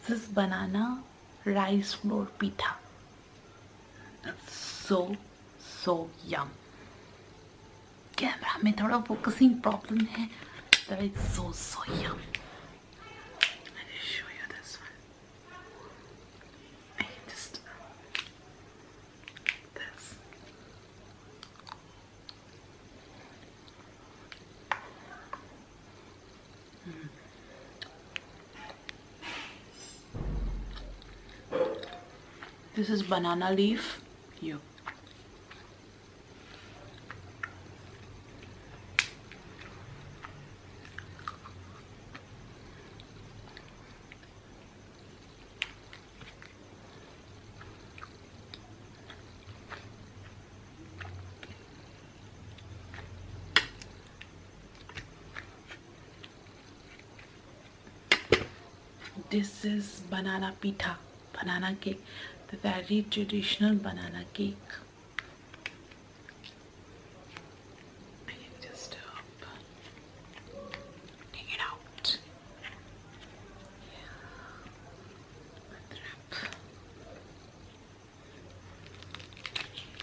This is banana rice flour pitha. It's so yum. Camera में थोड़ा focusing problem है, but it's so yum. Let me show you this one. I just this. This is banana leaf. You. This is banana pitha, banana cake, the very traditional banana cake. I can just take it out. Unwrap.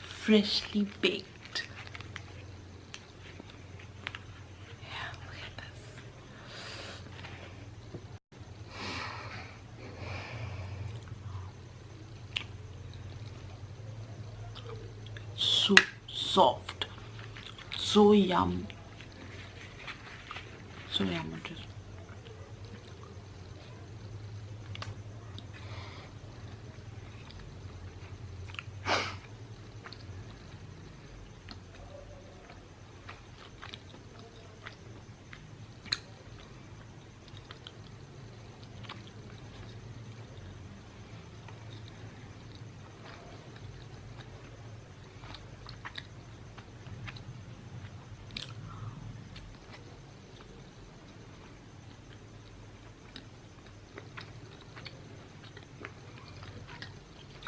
Freshly baked. Yeah, look at this. So soft, so yum, so yum it is.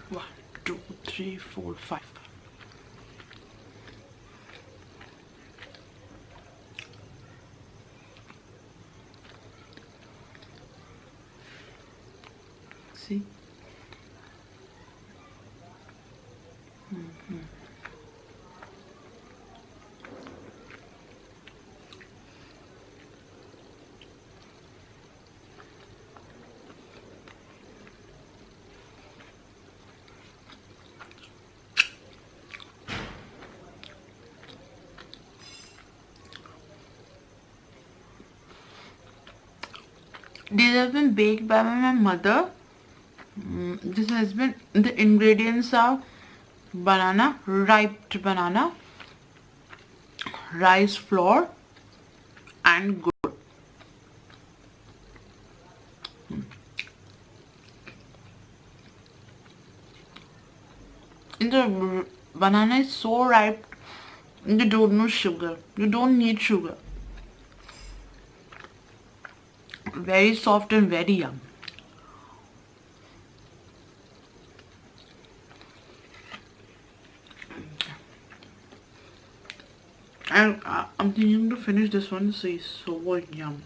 One, two, three, four, five. See? These have been baked by my mother. This has been, the ingredients are banana, ripe banana, rice flour and gur. The banana is so ripe, you don't need sugar. You don't need sugar. Very soft and very yum. And I'm thinking to finish this one. So it's so yum.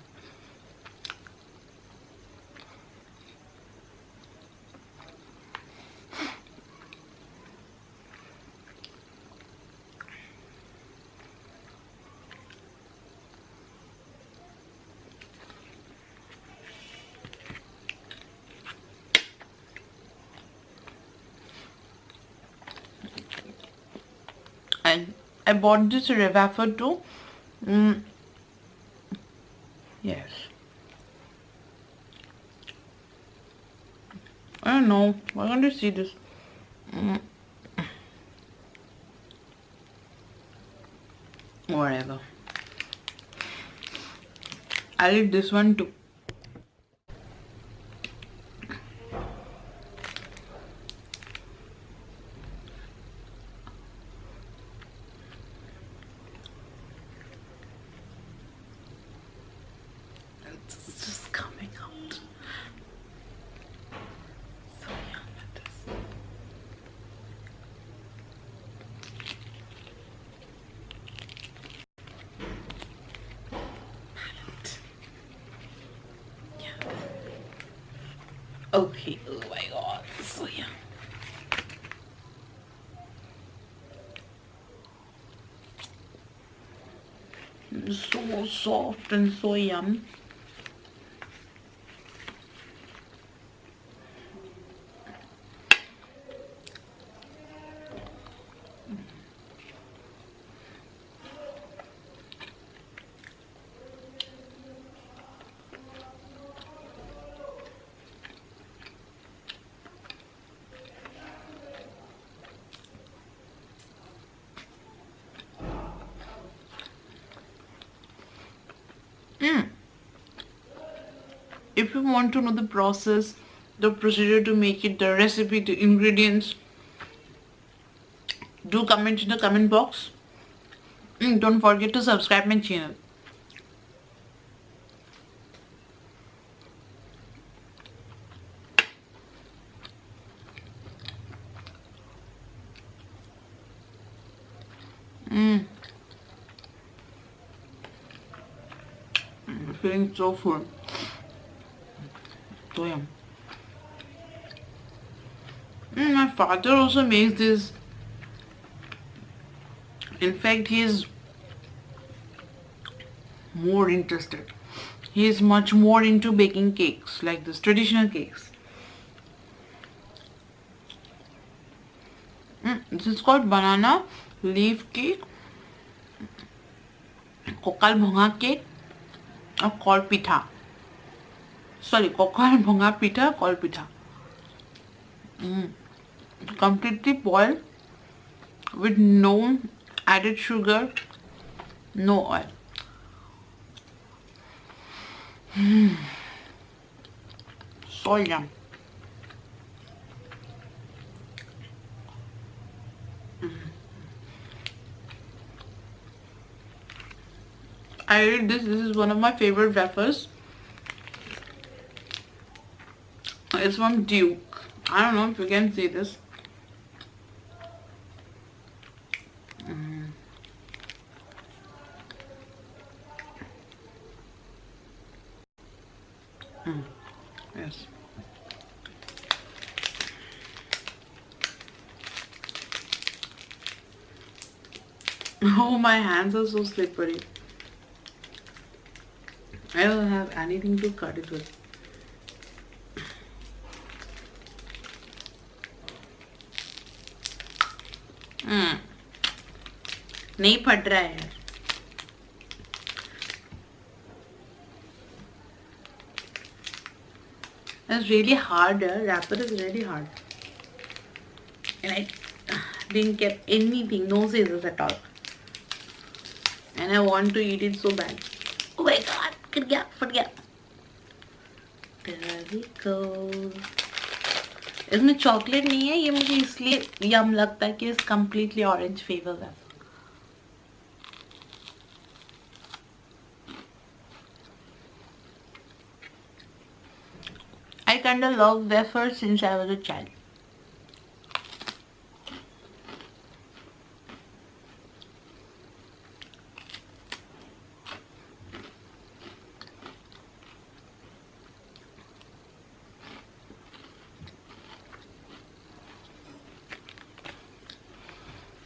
And I bought this wafer too. Yes. I don't know. Why don't you see this? Whatever. I'll eat this one too. It's just coming out. So yum it is. Palette. Okay, oh my god, so yeah. So soft and so yum. If you want to know the process, the procedure to make it, the recipe, the ingredients, do comment in the comment box. Don't forget to subscribe my channel. I'm feeling so full. So yum. My father also makes this. In fact, he is more interested. He is much more into baking cakes, like this traditional cakes. This is called banana leaf cake, Kokal bhonga cake, or called pitha. Sorry, Kokal bhonga pitha, called pitha. Completely boiled with no added sugar, no oil. So yum. I ate this. This is one of my favorite wafers. It's from Duke. I don't know if you can see this. Yes. Oh, my hands are so slippery. I don't have anything to cut it with. नहीं फट रहा है यार. It's really hard. Wrapper is really hard. And I didn't get anything, no scissors at all. And I want to eat it so bad. Oh my god, गिर गया, फट गया. There we go. इसमें चॉकलेट नहीं है, ये मुझे इसलिए यम लगता है कि इस completely orange flavor है. I kinda love wafers since I was a child.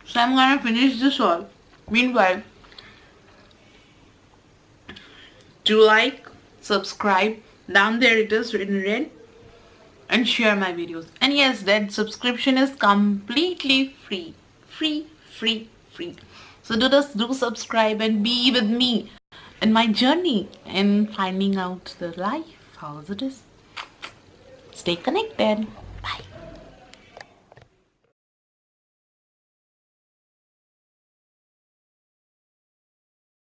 So I'm gonna finish this all. Meanwhile, do like, subscribe, down there it is written red, and share my videos. And yes, that subscription is completely free. Free. So do subscribe and be with me in my journey in finding out the life, how it is. Stay connected.